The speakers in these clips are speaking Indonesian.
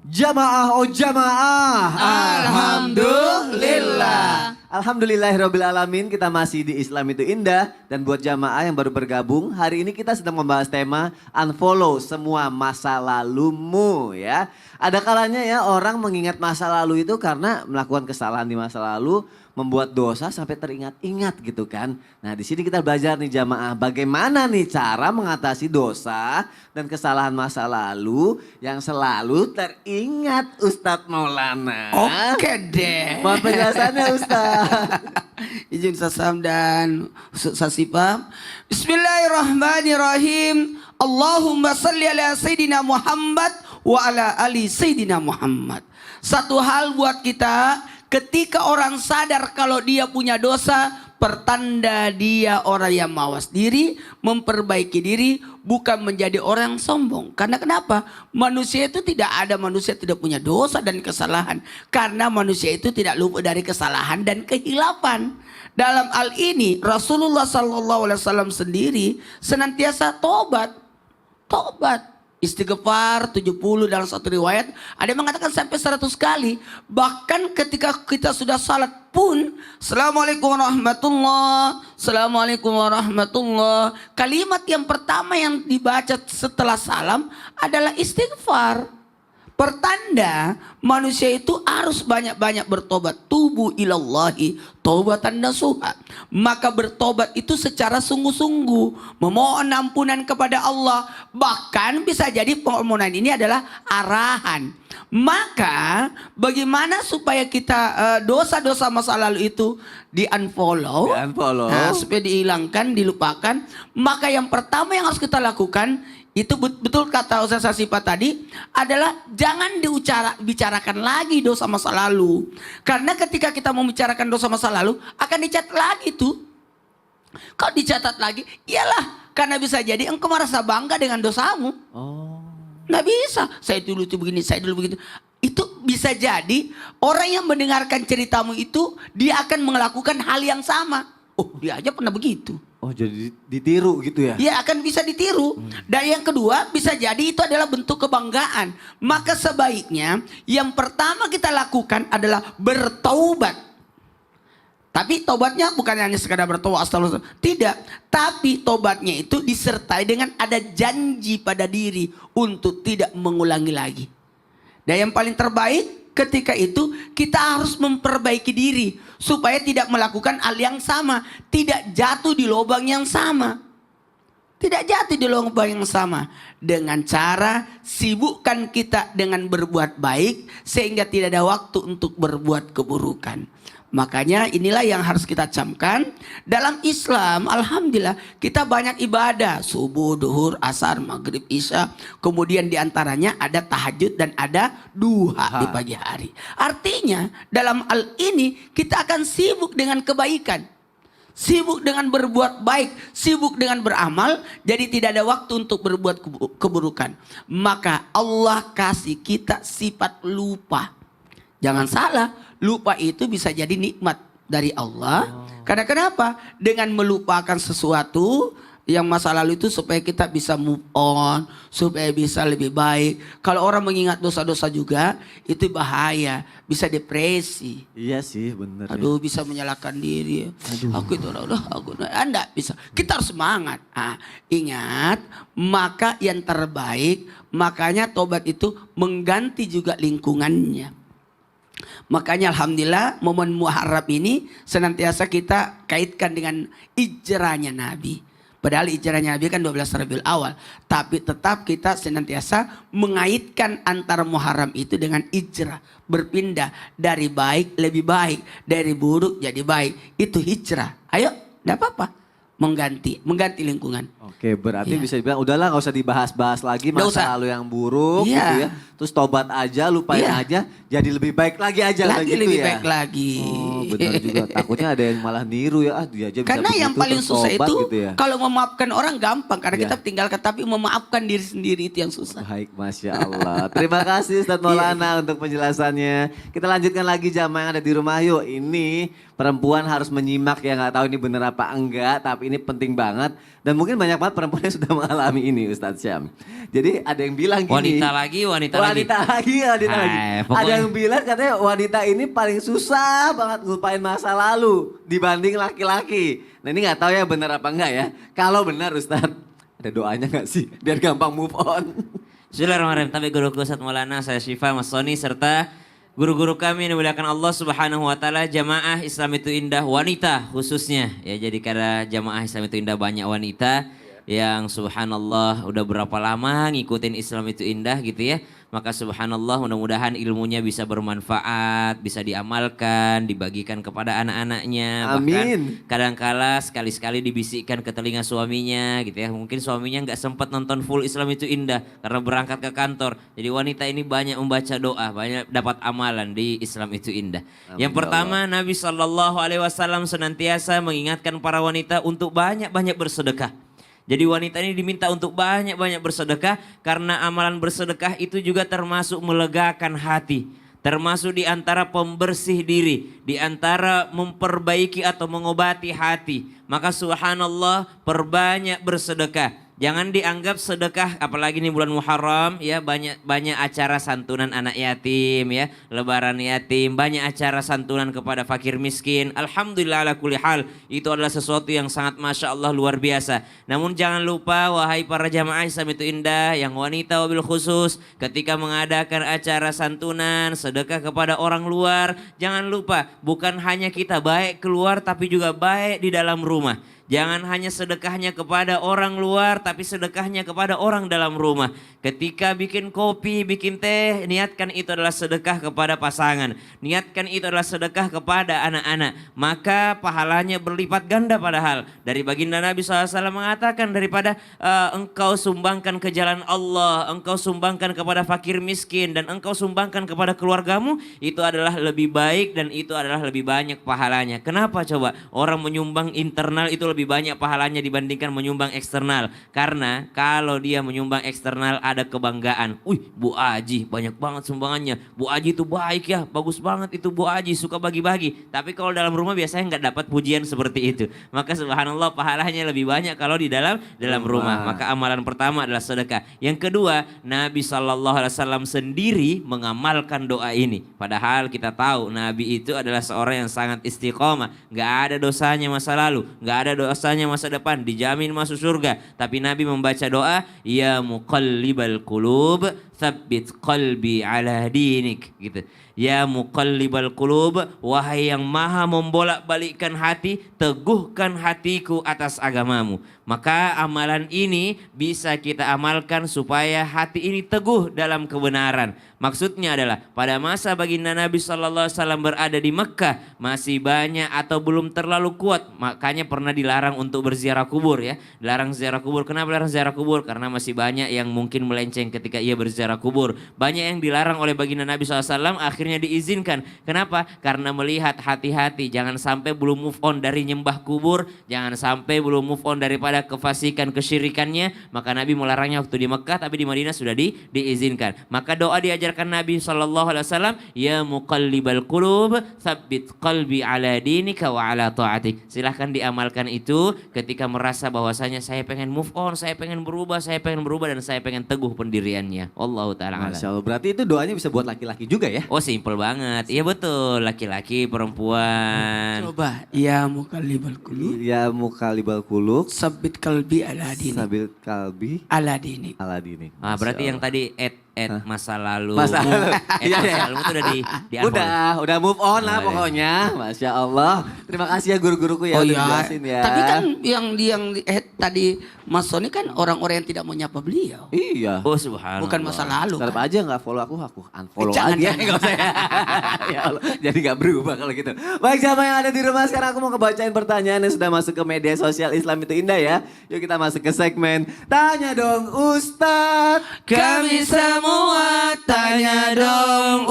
Jamaah oh jamaah. Alhamdulillah. Alhamdulillahirrabbilalamin, kita masih di Islam itu indah. Dan buat jamaah yang baru bergabung, hari ini kita sedang membahas tema unfollow semua masa lalumu ya. Ada kalanya ya orang mengingat masa lalu itu karena melakukan kesalahan di masa lalu, membuat dosa sampai teringat-ingat gitu kan. Nah di sini kita belajar nih jamaah bagaimana nih cara mengatasi dosa dan kesalahan masa lalu yang selalu teringat Ustadz Maulana. Oke deh. Mohon penjelasannya Ustadz. Izin Sasam dan Sasipam. Bismillahirrahmanirrahim. Allahumma salli ala Sayyidina Muhammad wa ala ali Sayyidina Muhammad. Satu hal buat kita, ketika orang sadar kalau dia punya dosa, pertanda dia orang yang mawas diri, memperbaiki diri, bukan menjadi orang yang sombong. Karena kenapa? Manusia itu tidak ada manusia tidak punya dosa dan kesalahan. Karena manusia itu tidak luput dari kesalahan dan kehilapan. Dalam hal ini Rasulullah SAW sendiri senantiasa tobat. Istighfar 70 dalam satu riwayat. Ada yang mengatakan sampai 100 kali. Bahkan ketika kita sudah salat pun, Assalamualaikum warahmatullah, Assalamualaikum warahmatullah. Kalimat yang pertama yang dibaca setelah salam adalah istighfar. Pertanda manusia itu harus banyak-banyak bertobat. Tubu ilallahi taubatan nasuha. Maka bertobat itu secara sungguh-sungguh. Memohon ampunan kepada Allah. Bahkan bisa jadi permohonan ini adalah arahan. Maka bagaimana supaya kita dosa-dosa masa lalu itu di-unfollow. Nah, supaya dihilangkan, dilupakan. Maka yang pertama yang harus kita lakukan, itu betul kata Ustaz Sasipa tadi, adalah jangan bicarakan lagi dosa masa lalu. Karena ketika kita membicarakan dosa masa lalu, akan dicatat lagi tuh. Kalau dicatat lagi, iyalah, karena bisa jadi engkau merasa bangga dengan dosamu. Nggak bisa, saya dulu itu begini, saya dulu begitu. Itu bisa jadi orang yang mendengarkan ceritamu itu, dia akan melakukan hal yang sama. Oh, dia aja pernah begitu. Oh, jadi ditiru gitu ya? Ya, akan bisa ditiru. Dan yang kedua, bisa jadi itu adalah bentuk kebanggaan. Maka sebaiknya yang pertama kita lakukan adalah bertaubat. Tapi tobatnya bukan hanya sekadar bertobat astagfirullah. Tidak. Tapi tobatnya itu disertai dengan ada janji pada diri untuk tidak mengulangi lagi. Dan yang paling terbaik ketika itu kita harus memperbaiki diri supaya tidak melakukan hal yang sama, tidak jatuh di lubang yang sama. Tidak jatuh di lubang yang sama dengan cara sibukkan kita dengan berbuat baik sehingga tidak ada waktu untuk berbuat keburukan. Makanya inilah yang harus kita camkan. Dalam Islam, alhamdulillah kita banyak ibadah. Subuh, duhur, asar, maghrib, isya. Kemudian diantaranya ada tahajud dan ada duha di pagi hari. Artinya dalam hal ini kita akan sibuk dengan kebaikan. Sibuk dengan berbuat baik. Sibuk dengan beramal. Jadi tidak ada waktu untuk berbuat keburukan. Maka Allah kasih kita sifat lupa. Jangan salah, lupa itu bisa jadi nikmat dari Allah. Karena kenapa? Dengan melupakan sesuatu yang masa lalu itu supaya kita bisa move on, supaya bisa lebih baik. Kalau orang mengingat dosa-dosa juga, itu bahaya, bisa depresi. Iya sih, bener. Aduh, bisa menyalahkan diri. Aku itu enggak bisa. Kita harus semangat. Ingat, maka yang terbaik, makanya tobat itu mengganti juga lingkungannya. Makanya alhamdulillah momen Muharram ini senantiasa kita kaitkan dengan hijrahnya Nabi. Padahal hijrahnya Nabi kan 12 Rabiul Awal. Tapi tetap kita senantiasa mengaitkan antara Muharram itu dengan hijrah. Berpindah dari baik lebih baik. Dari buruk jadi baik. Itu hijrah. Ayo, enggak apa-apa. Mengganti lingkungan. Oke, berarti bisa dibilang udahlah gak usah dibahas-bahas lagi masa lalu yang buruk gitu ya. Terus tobat aja, lupain aja, jadi lebih baik lagi aja lagi gitu lebih ya. baik lagi. Oh, benar juga. Takutnya ada yang malah niru ya, dia aja bisa karena begitu, yang paling susah itu gitu ya. kalau memaafkan orang gampang karena kita tinggalkan, tapi memaafkan diri sendiri itu yang susah. Baik, Masya Allah. Terima kasih Ustadz Maulana untuk penjelasannya. Kita lanjutkan lagi jamaah yang ada di rumah yuk. Ini perempuan harus menyimak ya, nggak tahu ini bener apa enggak, tapi ini penting banget. Dan mungkin banyak banget perempuan yang sudah mengalami ini Ustadz Syam. Jadi ada yang bilang gini. Wanita lagi. Wanita lagi. Pokoknya. Ada yang bilang katanya wanita ini paling susah banget ngelupain masa lalu dibanding laki-laki. Nah ini nggak tahu ya benar apa enggak ya. Kalau benar Ustadz, ada doanya nggak sih biar gampang move on? Bismillahirrahmanirrahim. Tapi guruku Ustadz Maulana, saya Syifa, Mas Soni, serta guru-guru kami yang dimuliakan Allah Subhanahu wa taala, jamaah Islam itu indah wanita khususnya. Ya jadi karena jamaah Islam itu indah banyak wanita yang subhanallah udah berapa lama ngikutin Islam itu indah gitu ya. Maka subhanallah mudah-mudahan ilmunya bisa bermanfaat, bisa diamalkan, dibagikan kepada anak-anaknya. Amin. Bahkan kadangkala sekali-sekali dibisikkan ke telinga suaminya gitu ya. Mungkin suaminya nggak sempat nonton full Islam itu indah karena berangkat ke kantor. Jadi wanita ini banyak membaca doa, banyak dapat amalan di Islam itu indah. Amin, Yang pertama Nabi SAW senantiasa mengingatkan para wanita untuk banyak-banyak bersedekah. Jadi wanita ini diminta untuk banyak-banyak bersedekah karena amalan bersedekah itu juga termasuk melegakan hati. Termasuk di antara pembersih diri, di antara memperbaiki atau mengobati hati. Maka subhanallah perbanyak bersedekah. Jangan dianggap sedekah, apalagi ini bulan Muharram ya, banyak acara santunan anak yatim ya, lebaran yatim, banyak acara santunan kepada fakir miskin. Alhamdulillah ala kulli hal, itu adalah sesuatu yang sangat masya Allah luar biasa. Namun jangan lupa wahai para jamaah Islam itu indah, yang wanita wabil khusus, ketika mengadakan acara santunan, sedekah kepada orang luar, jangan lupa bukan hanya kita baik keluar tapi juga baik di dalam rumah. Jangan hanya sedekahnya kepada orang luar, tapi sedekahnya kepada orang dalam rumah. Ketika bikin kopi, bikin teh, niatkan itu adalah sedekah kepada pasangan. Niatkan itu adalah sedekah kepada anak-anak. Maka pahalanya berlipat ganda padahal. Dari baginda Nabi SAW mengatakan daripada engkau sumbangkan ke jalan Allah, engkau sumbangkan kepada fakir miskin, dan engkau sumbangkan kepada keluargamu, itu adalah lebih baik dan itu adalah lebih banyak pahalanya. Kenapa coba? Orang menyumbang internal itu lebih banyak pahalanya dibandingkan menyumbang eksternal. Karena kalau dia menyumbang eksternal ada kebanggaan. Wih, Bu Aji banyak banget sumbangannya. Bu Aji itu baik ya, bagus banget itu Bu Aji, suka bagi-bagi. Tapi kalau dalam rumah biasanya nggak dapat pujian seperti itu. Maka subhanallah pahalanya lebih banyak kalau di dalam rumah. Maka amalan pertama adalah sedekah. Yang kedua, Nabi SAW sendiri mengamalkan doa ini. Padahal kita tahu Nabi itu adalah seorang yang sangat istiqomah. Nggak ada dosanya masa lalu, nggak ada dosanya masa depan, dijamin masuk surga. Tapi Nabi membaca doa, ya muqallibal qulub, tsabbit qalbi ala dinik, gitu. Ya muqallibal qulub, wahai yang maha membolak-balikkan hati, teguhkan hatiku atas agamamu. Maka amalan ini bisa kita amalkan supaya hati ini teguh dalam kebenaran. Maksudnya adalah pada masa baginda Nabi SAW berada di Mekah masih banyak atau belum terlalu kuat. Makanya pernah dilarang untuk berziarah kubur ya. Dilarang ziarah kubur. Kenapa dilarang ziarah kubur? Karena masih banyak yang mungkin melenceng ketika ia berziarah kubur. Banyak yang dilarang oleh baginda Nabi SAW akhirnya diizinkan. Kenapa? Karena melihat hati-hati. Jangan sampai belum move on dari nyembah kubur. Jangan sampai belum move on daripada kefasikan, kesyirikannya. Maka Nabi melarangnya waktu di Mekah, tapi di Madinah sudah diizinkan. Maka doa diajarkan Nabi SAW, ya muqallibal qulub, tsabbit qalbi ala dinika wa ala ta'atik. Silahkan diamalkan itu ketika merasa bahwasanya saya pengen move on, saya pengen berubah dan saya pengen teguh pendiriannya. Allahu ta'ala alam. Masya Allah, berarti itu doanya bisa buat laki-laki juga ya? Oh simple banget, iya betul, laki-laki, perempuan. Coba, ya muqallibal qulub, Ya muqallibal qulub, tsabbit qalbi ala dinik. sabil kalbi Ala dinik. ala dinik. Ah berarti yang tadi masa lalu. Masa lalu. Iya, Masa iya. lalu itu udah di unfollow. Udah move on lah Oh, iya. pokoknya. Masya Allah. Terima kasih ya guru-guruku ya Oh udah iya, jelasin ya. tapi kan yang tadi Mas Soni kan orang-orang yang tidak mau nyapa beliau. Iya. Oh subhanallah. Bukan masa lalu Tetap kan. aja nggak follow aku unfollow Jangan, aja. jangan. Nggak usah ya. Ya Allah, jadi nggak berubah kalau gitu. Baik siapa yang ada di rumah sekarang aku mau kebacain pertanyaan yang sudah masuk ke media sosial Islam itu indah ya. Yuk kita masuk ke segmen Tanya Dong Ustadz. Kami semua tanya dong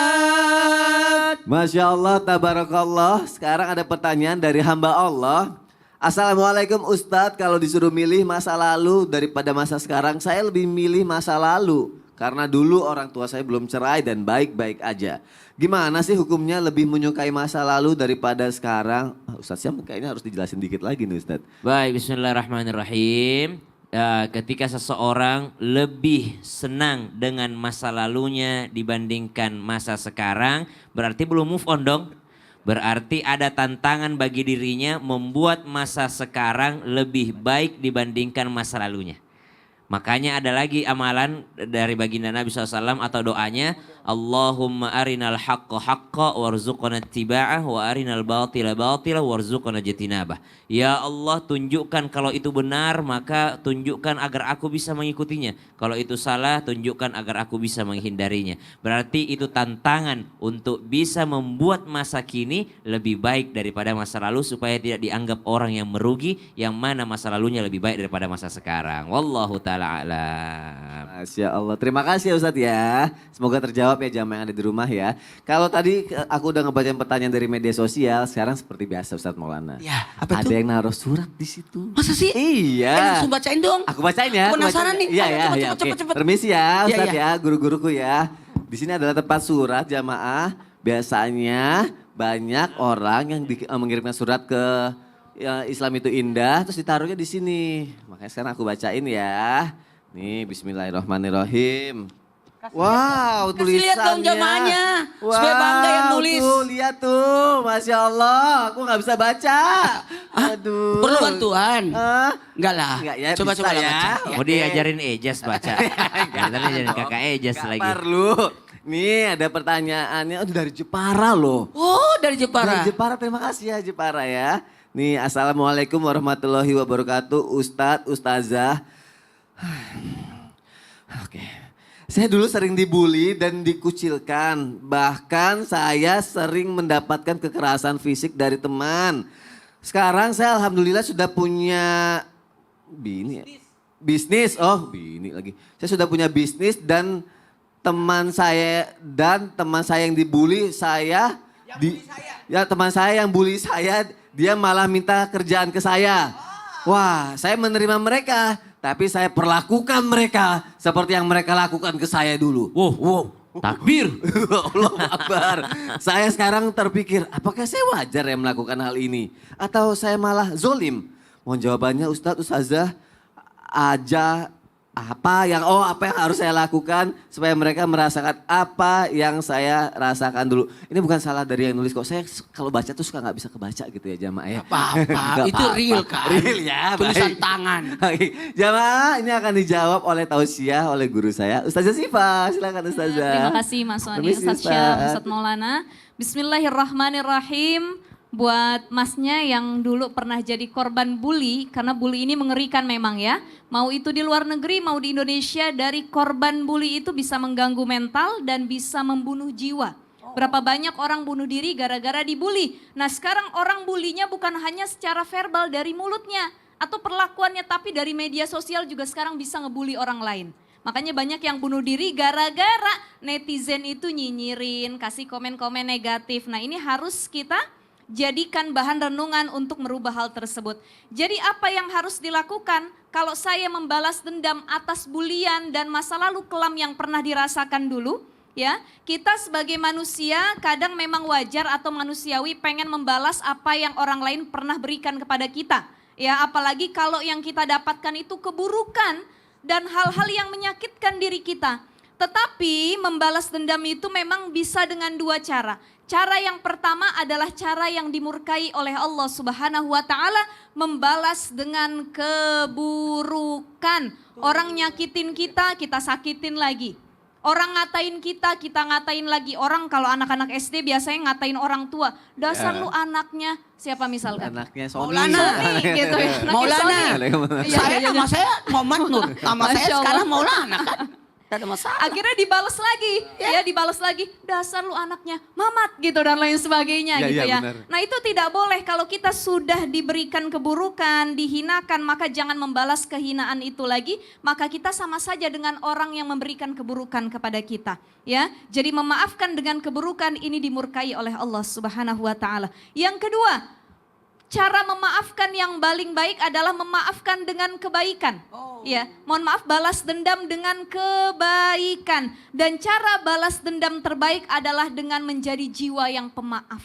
Ustadz. Masya Allah, tabarakallah. Sekarang ada pertanyaan dari hamba Allah. Assalamualaikum Ustadz, kalau disuruh milih masa lalu daripada masa sekarang, saya lebih milih masa lalu. karena dulu orang tua saya belum cerai dan baik-baik aja. Gimana sih hukumnya lebih menyukai masa lalu daripada sekarang? Ustadz Syam kayaknya harus dijelasin dikit lagi nih Ustadz. Baik, bismillahirrahmanirrahim. Ketika seseorang lebih senang dengan masa lalunya dibandingkan masa sekarang, berarti belum move on dong. Berarti ada tantangan bagi dirinya membuat masa sekarang lebih baik dibandingkan masa lalunya. Makanya ada lagi amalan dari baginda Nabi SAW atau doanya, Allahumma arinal haqqa haqqa warzuqna ittiba'ah wa arinal batila batila warzuqna jatinabah. Ya Allah, tunjukkan kalau itu benar, maka tunjukkan agar aku bisa mengikutinya. Kalau itu salah, tunjukkan agar aku bisa menghindarinya. Berarti itu tantangan untuk bisa membuat masa kini lebih baik daripada masa lalu supaya tidak dianggap orang yang merugi, yang mana masa lalunya lebih baik daripada masa sekarang. Wallahu ta'ala a'lam. Masya Allah, terima kasih ya Ustadz ya. Semoga terjawab ya jamaah yang ada di rumah ya. Kalau tadi aku udah ngebacain pertanyaan dari media sosial, sekarang seperti biasa Ustadz Maulana. Ya, apa ada tuh? yang naruh surat di situ. Masa sih? Iya. Langsung bacain dong. Aku bacain ya. Aku aku penasaran bacain. nih. Iya Ayo, ya, cepet, ya. cepet, Oke. cepet. Permisi ya Iya, Ustadz iya. ya, guru-guruku ya. Di sini adalah tempat surat jamaah. Biasanya banyak orang yang mengirimkan surat ke Islam itu indah, terus ditaruhnya di sini. Makanya sekarang aku bacain ya. Nih, Bismillahirrahmanirrahim. Wow, Kasih lihat dong tulisannya. jamaahnya, supaya bangga yang nulis. Tuh, lihat tuh, Masya Allah, aku nggak bisa baca. Aduh. Perlu bantuan? Hah? Enggak lah. Enggak ya, Coba-coba bisa lah ya. baca. Mau diajarin Ejas baca. Kita ajarin kakak Ejas Nggak lagi. perlu. Nih ada pertanyaannya, oh, dari Jepara loh. Oh, dari Jepara. Dari Jepara, terima kasih ya Jepara ya. Nih, Assalamualaikum warahmatullahi wabarakatuh, Ustadz, Ustazah. Oke. Saya dulu sering dibully dan dikucilkan. Bahkan saya sering mendapatkan kekerasan fisik dari teman. Sekarang saya alhamdulillah sudah punya bisnis. Oh, bini lagi. Saya sudah punya bisnis dan teman saya yang dibully saya ya teman saya yang bully saya, dia malah minta kerjaan ke saya. Wah, saya menerima mereka, tapi saya perlakukan mereka seperti yang mereka lakukan ke saya dulu. Wow. Takbir. Allah Akbar. Saya sekarang terpikir, apakah saya wajar ya melakukan hal ini? Atau saya malah zolim? Mohon jawabannya Ustadz, Ustazah. Apa yang harus saya lakukan supaya mereka merasakan apa yang saya rasakan dulu. Ini bukan salah dari yang nulis kok. Saya kalau baca tuh suka nggak bisa kebaca gitu ya jamaah ya. Apa-apa, Nggak itu apa-apa. real kan? Real ya. Tulisan baik. tangan. Oke, jamaah ini akan dijawab oleh tausiah oleh guru saya. Ustazah Sifa, silakan Ustazah. Terima kasih Mas Wani, Permisi, Ustadz Syam, Ustaz. Ustadz Maulana. Bismillahirrahmanirrahim. Buat masnya yang dulu pernah jadi korban bully, karena bully ini mengerikan memang ya. Mau itu di luar negeri, mau di Indonesia, dari korban bully itu bisa mengganggu mental dan bisa membunuh jiwa. Berapa banyak orang bunuh diri gara-gara dibully. Nah sekarang orang bulinya bukan hanya secara verbal dari mulutnya atau perlakuannya, tapi dari media sosial juga sekarang bisa ngebully orang lain. Makanya banyak yang bunuh diri gara-gara netizen itu nyinyirin, kasih komen-komen negatif. Nah ini harus kita jadikan bahan renungan untuk merubah hal tersebut. Jadi apa yang harus dilakukan kalau saya membalas dendam atas bulian dan masa lalu kelam yang pernah dirasakan dulu? Ya, kita sebagai manusia kadang memang wajar atau manusiawi pengen membalas apa yang orang lain pernah berikan kepada kita. Ya, apalagi kalau yang kita dapatkan itu keburukan dan hal-hal yang menyakitkan diri kita. Tetapi membalas dendam itu memang bisa dengan dua cara. Cara yang pertama adalah cara yang dimurkai oleh Allah Subhanahu wa taala, membalas dengan keburukan. Orang nyakitin kita, kita sakitin lagi. Orang ngatain kita ngatain lagi. Orang kalau anak-anak SD biasanya ngatain orang tua. Dasar lu anaknya, siapa misalkan? Anaknya Sony. Maulana. Sony gitu ya. Anaknya Maulana. Sony. Saya nama saya Muhammad Nur. Nama saya Masya Allah. sekarang Maulana kan. Tidak ada masalah. Akhirnya dibalas lagi, ya dibalas lagi, dasar lu anaknya Mamat gitu dan lain sebagainya gitu ya. Benar. Nah itu tidak boleh, kalau kita sudah diberikan keburukan, dihinakan, maka jangan membalas kehinaan itu lagi, maka kita sama saja dengan orang yang memberikan keburukan kepada kita. Ya, jadi memaafkan dengan keburukan ini dimurkai oleh Allah Subhanahu wa taala. Yang kedua, cara memaafkan yang paling baik adalah memaafkan dengan kebaikan. Ya, mohon maaf, balas dendam dengan kebaikan. Dan cara balas dendam terbaik adalah dengan menjadi jiwa yang pemaaf.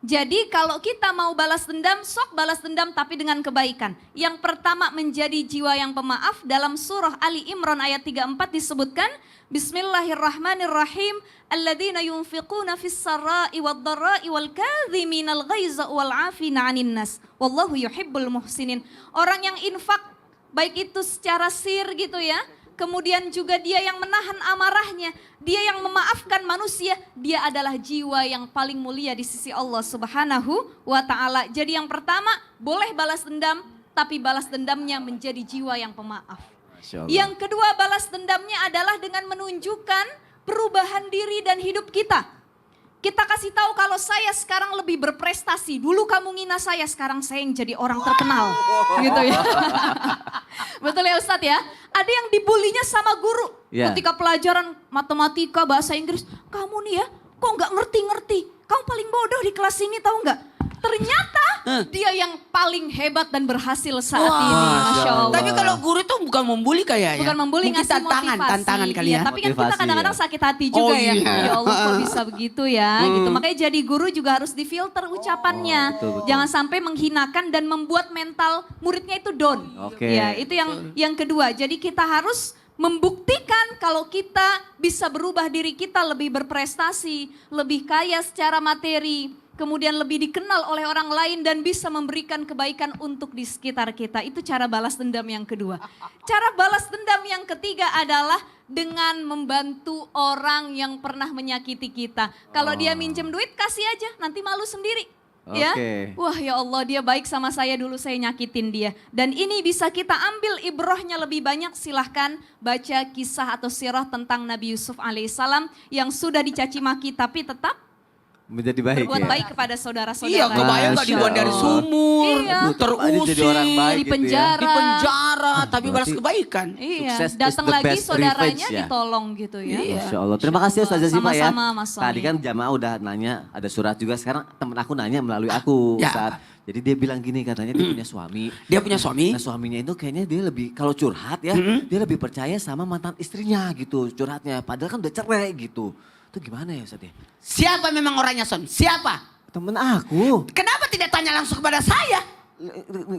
Jadi kalau kita mau balas dendam, sok balas dendam tapi dengan kebaikan. Yang pertama menjadi jiwa yang pemaaf, dalam surah Ali Imran ayat 34 disebutkan, Bismillahirrahmanirrahim, alladzina yunfiquna fis sarai wad dharai wal kadhiminal ghaiza wal 'afina 'anil nas, wallahu yuhibbul muhsinin. Orang yang infak, baik itu secara sir gitu ya, kemudian juga dia yang menahan amarahnya, dia yang memaafkan manusia, dia adalah jiwa yang paling mulia di sisi Allah Subhanahu wa Ta'ala. Jadi yang pertama, boleh balas dendam, tapi balas dendamnya menjadi jiwa yang pemaaf. Yang kedua, balas dendamnya adalah dengan menunjukkan perubahan diri dan hidup kita. Kita kasih tahu kalau saya sekarang lebih berprestasi. Dulu kamu ngina saya, sekarang saya yang jadi orang terkenal. Gitu ya. Betul ya Ustadz ya? Ada yang dibulinya sama guru. Ketika pelajaran matematika, bahasa Inggris. Kamu nih ya, kok nggak ngerti-ngerti. Kamu paling bodoh di kelas ini, tahu nggak? Ternyata dia yang paling hebat dan berhasil saat ini. Masya Allah. Tapi kalau guru itu bukan membuli kayaknya. Bukan membuli, mungkin ngasih tantangan motivasi. kali ya. Tapi kan kita Motivasi, kadang-kadang ya. sakit hati juga ya. Iya. Ya Allah kok bisa begitu ya. Gitu. Makanya jadi guru juga harus difilter ucapannya. betul. Jangan sampai menghinakan dan membuat mental muridnya itu down. Oke. Ya, itu yang kedua. Jadi kita harus membuktikan kalau kita bisa berubah diri kita lebih berprestasi, lebih kaya secara materi, kemudian lebih dikenal oleh orang lain dan bisa memberikan kebaikan untuk di sekitar kita. Itu cara balas dendam yang kedua. Cara balas dendam yang ketiga adalah dengan membantu orang yang pernah menyakiti kita. Kalau dia minjem duit, kasih aja, nanti malu sendiri. Ya, Oke. wah ya Allah dia baik sama saya, dulu saya nyakitin dia. Dan ini bisa kita ambil ibrohnya lebih banyak, silahkan baca kisah atau sirah tentang Nabi Yusuf alaihissalam yang sudah dicaci maki tapi tetap Menjadi baik berbuat ya. baik kepada saudara-saudara. Iya, kebayang gak Masya dibuang dari Allah. sumur, Iya. terusir, Jadi orang baik di gitu ya. penjara. di penjara, tapi balas berarti- kebaikan. Iya, Sukses is datang the lagi best saudaranya revenge ya. ditolong gitu ya. Iya. Masya Allah. Terima kasih Ustazah Ziva ya. Sama-sama, Mas Sony. Tadi kan jamaah udah nanya, ada surat juga. Sekarang temen aku nanya melalui aku. Ya. Ustaz. Jadi dia bilang gini, katanya dia punya suami. Dia punya suami. Nah suaminya itu kayaknya dia lebih, kalau curhat ya, dia lebih percaya sama mantan istrinya gitu curhatnya. Padahal kan udah cerai gitu. Itu gimana ya Ustaz ya? Siapa memang orangnya Son? Siapa? Temen aku. Kenapa tidak tanya langsung kepada saya?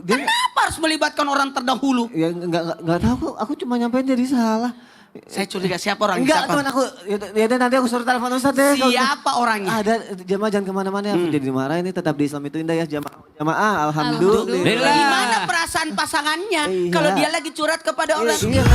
Dia, Kenapa harus melibatkan orang terdahulu? ya nggak tahu, aku cuma nyampein jadi salah. Saya curiga siapa orangnya? Enggak, Siapa? teman aku. Ya nanti aku suruh telepon Ustaz deh. Siapa orangnya? Ada jamaah jangan kemana-mana. Aku jadi marah ini, tetap di Islam itu indah ya jamaah. Alhamdulillah. Alhamdulillah. Gimana perasaan pasangannya Iya. kalau dia lagi curhat kepada orang? Iya.